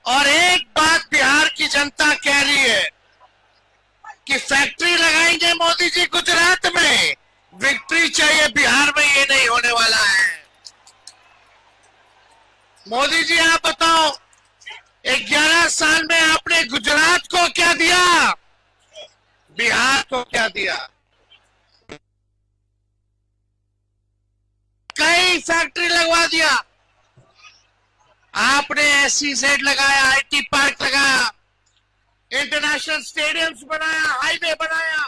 और एक बात बिहार की जनता कह रही है कि फैक्ट्री लगाएंगे मोदी जी गुजरात में, विक्ट्री चाहिए बिहार में, ये नहीं होने वाला है। मोदी जी आप बताओ, 11 साल में आपने गुजरात को क्या दिया, बिहार को क्या दिया? कई फैक्ट्री लगवा दिया आपने, SEZ लगाया, IT पार्क लगाया, इंटरनेशनल स्टेडियम्स बनाया, हाईवे बनाया।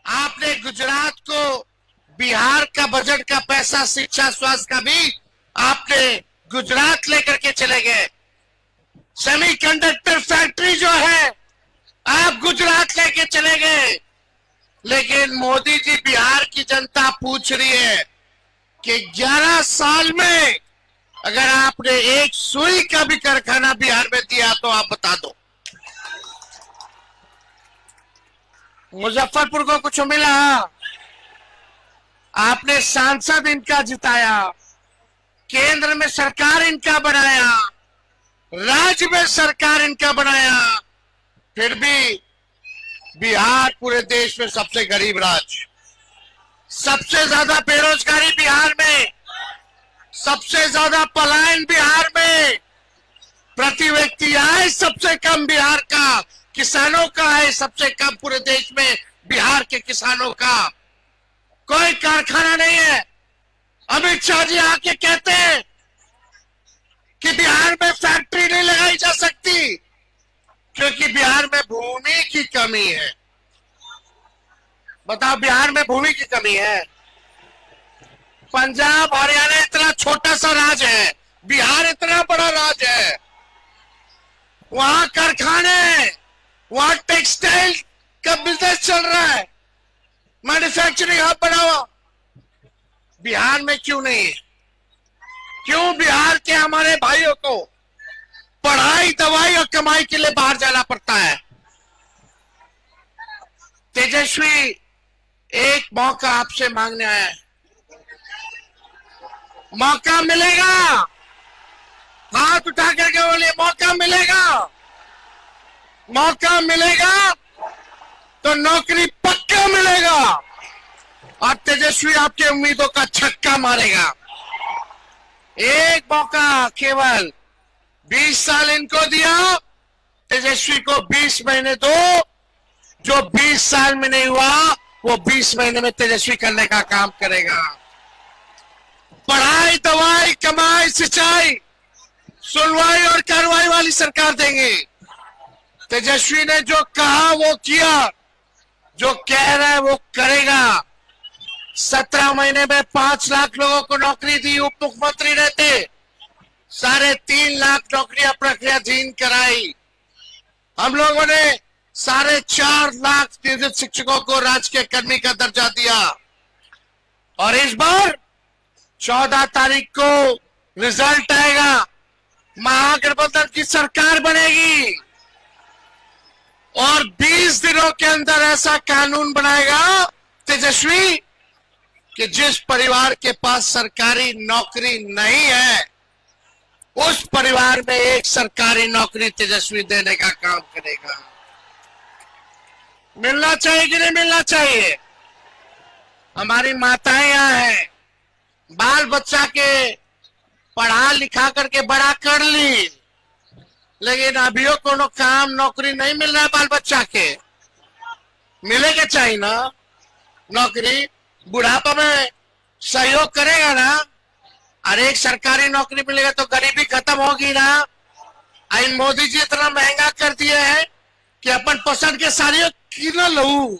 आपने गुजरात को बिहार का बजट का पैसा, शिक्षा स्वास्थ्य का भी आपने गुजरात लेकर के चले गए। सेमीकंडक्टर फैक्ट्री जो है आप गुजरात लेके चले गए। लेकिन मोदी जी बिहार की जनता पूछ रही है कि 11 साल में अगर आपने एक सुई का भी कारखाना बिहार में दिया तो आप बता दो। मुजफ्फरपुर को कुछ मिला? आपने सांसद इनका जिताया, केंद्र में सरकार इनका बनाया, राज्य में सरकार इनका बनाया, फिर भी बिहार पूरे देश में सबसे गरीब राज्य, सबसे ज्यादा बेरोजगारी बिहार में, सबसे ज्यादा पलायन बिहार में, प्रति व्यक्ति आय सबसे कम बिहार का, किसानों का आय सबसे कम पूरे देश में बिहार के किसानों का। कोई कारखाना नहीं है। अमित शाह जी आके कहते हैं कि बिहार में फैक्ट्री नहीं लगाई जा सकती क्योंकि बिहार में भूमि की कमी है। बताओ, बिहार में भूमि की कमी है? पंजाब हरियाणा इतना छोटा सा राज्य है, बिहार इतना बड़ा राज्य है। वहां कारखाने, वहां टेक्सटाइल का बिजनेस चल रहा है, मैन्युफैक्चरिंग हब बना हुआ। बिहार में क्यों नहीं है? क्यों बिहार के हमारे भाइयों को पढ़ाई, दवाई और कमाई के लिए बाहर जाना पड़ता है? तेजस्वी एक मौका आपसे मांगने आया है, मौका मिलेगा? हाथ उठा करके बोलिए, मौका मिलेगा? मौका मिलेगा तो नौकरी पक्का मिलेगा और तेजस्वी आपके उम्मीदों का छक्का मारेगा। एक मौका, केवल 20 साल इनको दिया, तेजस्वी को 20 महीने दो। जो 20 साल में नहीं हुआ वो 20 महीने में तेजस्वी करने का काम करेगा। पढ़ाई, दवाई, कमाई, सिंचाई, सुनवाई और कार्रवाई वाली सरकार देंगे। तेजस्वी ने जो कहा वो किया, जो कह रहा है वो करेगा। 17 महीने में 5 लाख लोगों को नौकरी दी, उप मुख्यमंत्री रहते 3.5 लाख नौकरियां प्रक्रियाधीन कराई। हम लोगों ने 4.5 लाख नियोजित शिक्षकों को राजकीय कर्मी का दर्जा दिया और इस बार 14 तारीख को रिजल्ट आएगा, महागठबंधन की सरकार बनेगी और 20 दिनों के अंदर ऐसा कानून बनाएगा तेजस्वी कि जिस परिवार के पास सरकारी नौकरी नहीं है उस परिवार में एक सरकारी नौकरी तेजस्वी देने का काम करेगा। मिलना चाहिए कि नहीं मिलना चाहिए? हमारी माताएं यहाँ हैं, बाल बच्चा के पढ़ा लिखा करके बड़ा कर ली, लेकिन अभियो कोनो काम नौकरी नहीं मिल रहा है बाल बच्चा के। मिलेगा चाहिए ना नौकरी, बुढ़ापा में सहयोग करेगा ना। अरे एक सरकारी नौकरी मिलेगा तो गरीबी खत्म होगी ना। इन मोदी जी इतना महंगा कर दिए है कि अपन पसंद के साड़ियों की ना लू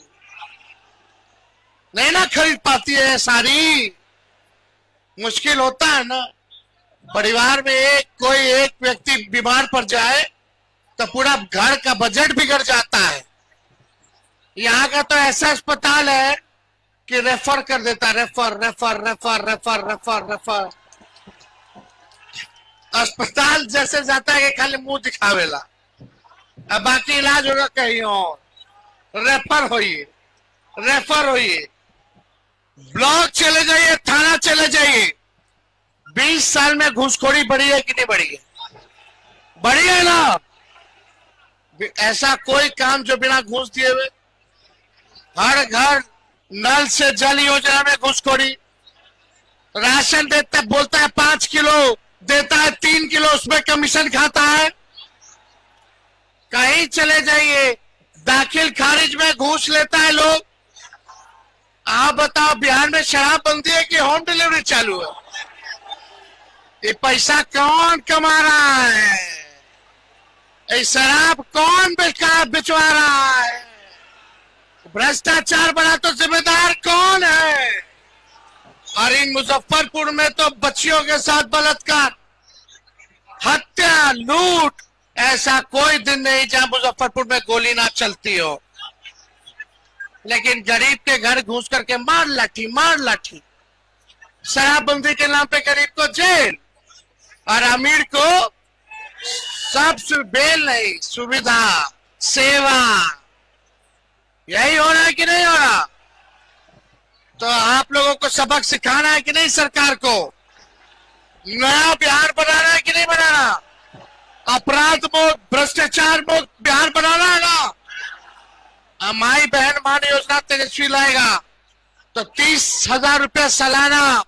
नहीं ना खरीद पाती है साड़ी, मुश्किल होता है ना। परिवार में कोई एक व्यक्ति बीमार पड़ जाए तो पूरा घर का बजट बिगड़ जाता है। यहाँ का तो ऐसा अस्पताल है कि रेफर कर देता, refer refer refer refer refer refer. अस्पताल जैसे जाता है कि खाली मुंह दिखावेला, अब बाकी इलाज होगा कहीं और। रेफर होइए, रेफर होइए, ब्लॉक चले जाइए, थाना चले जाइए। 20 साल में घूसखोरी बढ़ी है कि नहीं बढ़ी है? बढ़िया है ना। ऐसा कोई काम जो बिना घूस दिए हुए, हर घर नल से जल योजना में घुसखोरी, राशन देता बोलता है 5 किलो देता है 3 किलो उसमें कमीशन खाता है। कहीं चले जाइए दाखिल खारिज में घूस लेता है लोग। आप बताओ बिहार में शराब बंदी है कि होम डिलीवरी चालू है? ये पैसा कौन कमा रहा है? ये शराब कौन बिचवा रहा है? भ्रष्टाचार बड़ा तो जिम्मेदार कौन है? और इन मुजफ्फरपुर में तो बच्चियों के साथ बलात्कार, हत्या, लूट, ऐसा कोई दिन नहीं जहां मुजफ्फरपुर में गोली ना चलती हो। लेकिन गरीब के घर घुस करके मार लाठी, शराबबंदी के नाम पे गरीब को जेल और अमीर को सब बेल नहीं, सुविधा, सेवा। यही हो रहा है कि नहीं हो रहा? तो आप लोगों को सबक सिखाना है कि नहीं सरकार को? नया बिहार बनाना है कि नहीं बनाना? अपराध मुक्त, भ्रष्टाचार मुक्त बिहार बनाना है ना? माई बहन मान योजना तेजस्वी लाएगा तो 30,000 रुपया सालाना,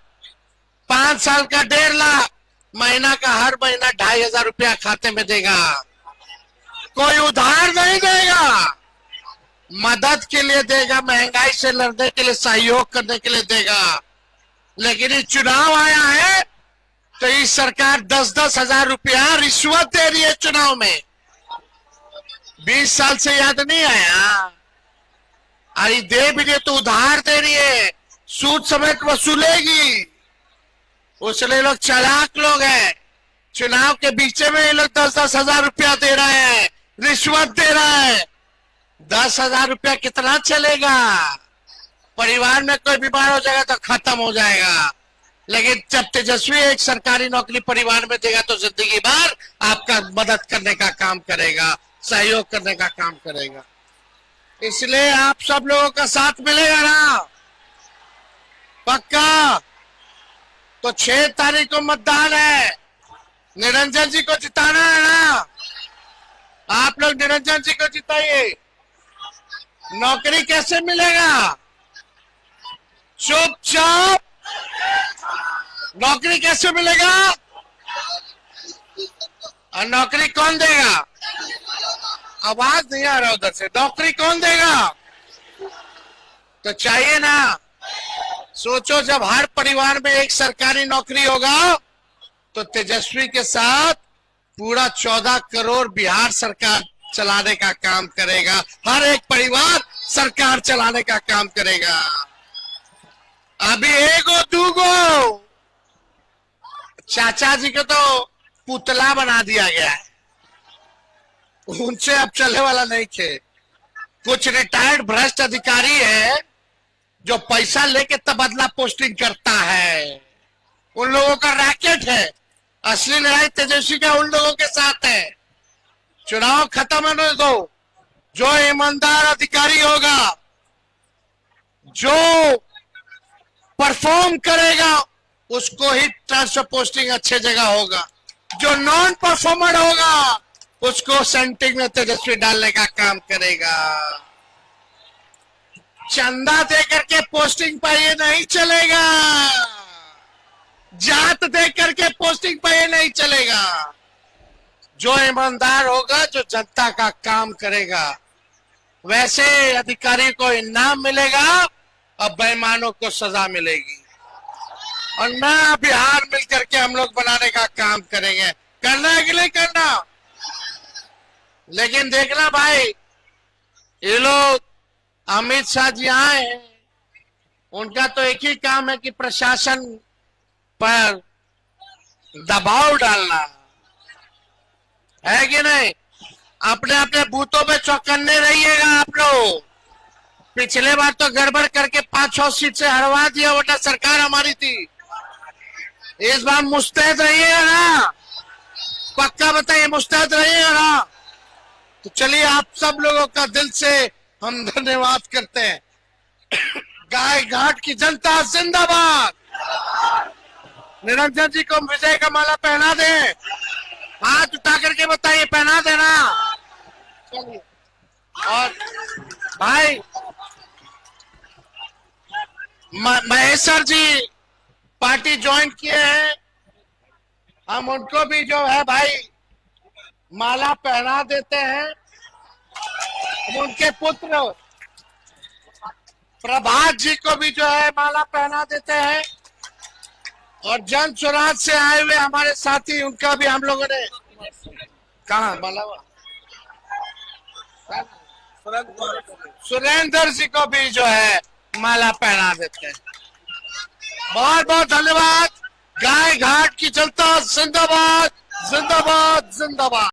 5 साल का 1.5 लाख, महीना का हर महीना 2,500 रुपया खाते में देगा। कोई उधार नहीं देगा, मदद के लिए देगा, महंगाई से लड़ने के लिए, सहयोग करने के लिए देगा। लेकिन ये चुनाव आया है तो ये सरकार 10-10 हजार रुपया रिश्वत दे रही है चुनाव में। 20 साल से याद नहीं आया? अरे दे भी दे तो उधार दे रही है, सूद समेत वसूलेगी। उसलिए लोग चालाक लोग हैं, चुनाव के बीच में ये लोग 10-10 हजार रुपया दे रहे हैं, रिश्वत दे रहा है। 10,000 रुपया कितना चलेगा? परिवार में कोई बीमार हो जाएगा तो खत्म हो जाएगा। लेकिन जब तेजस्वी एक सरकारी नौकरी परिवार में देगा तो जिंदगी भर आपका मदद करने का काम करेगा, सहयोग करने का काम करेगा। इसलिए आप सब लोगों का साथ मिलेगा ना? पक्का? तो 6 तारीख को मतदान है, निरंजन जी को जिताना है ना? आप लोग निरंजन जी को जिताइए। नौकरी कैसे मिलेगा? चुपचाप। नौकरी कैसे मिलेगा? और नौकरी कौन देगा? आवाज नहीं आ रहा उधर से। नौकरी कौन देगा? तो चाहिए ना। सोचो जब हर परिवार में एक सरकारी नौकरी होगा तो तेजस्वी के साथ पूरा 14 करोड़ बिहार सरकार चलाने का काम करेगा। हर एक परिवार सरकार चलाने का काम करेगा। अभी एगो दूगो चाचा जी को तो पुतला बना दिया गया है, उनसे अब चलने वाला नहीं थे। कुछ रिटायर्ड भ्रष्ट अधिकारी है जो पैसा लेके तबादला पोस्टिंग करता है, उन लोगों का रैकेट है। असली लड़ाई तेजस्वी का उन लोगों के साथ है। चुनाव खत्म होने दो, जो ईमानदार अधिकारी होगा, जो परफॉर्म करेगा, उसको ही ट्रांसफर पोस्टिंग अच्छे जगह होगा। जो नॉन परफॉर्मर होगा उसको सेंटिंग में तेजस्वी डालने का काम करेगा। चंदा दे करके पोस्टिंग पर ये नहीं चलेगा, जात दे करके पोस्टिंग पर ये नहीं चलेगा। जो ईमानदार होगा, जो जनता का काम करेगा, वैसे अधिकारी को इनाम मिलेगा और बेईमानों को सजा मिलेगी। और नया बिहार मिल करके हम लोग बनाने का काम करेंगे। करना है कि नहीं करना? लेकिन देखना भाई, ये लोग अमित शाह जी आए हैं, उनका तो एक ही काम है कि प्रशासन पर दबाव डालना है कि नहीं? अपने अपने बूथों पे चौकन्ने रहिएगा आप लोग। पिछले बार तो गड़बड़ करके 5-6 सीट से हरवा दिया, वोटा सरकार हमारी थी। इस बार मुस्तैद रहिएगा ना? पक्का बताइए, मुस्तैद रहिएगा ना? तो चलिए आप सब लोगों का दिल से हम धन्यवाद करते हैं। गाय घाट की जनता जिंदाबाद। निरंजन जी को विजय का माला पहना दें। हाथ उठा करके बताइए, पहना देना। चलिए। और भाई महेश सर जी पार्टी ज्वाइन किए हैं, हम उनको भी जो है भाई माला पहना देते हैं। हम उनके पुत्र प्रभात जी को भी जो है माला पहना देते हैं, और जन स्वराज से आए हुए हमारे साथी, उनका भी हम लोगों ने कहा माला, सुरेंद्र जी को भी जो है माला पहना देते हैं। बहुत बहुत धन्यवाद। गाय घाट की जनता जिंदाबाद, जिंदाबाद, जिंदाबाद।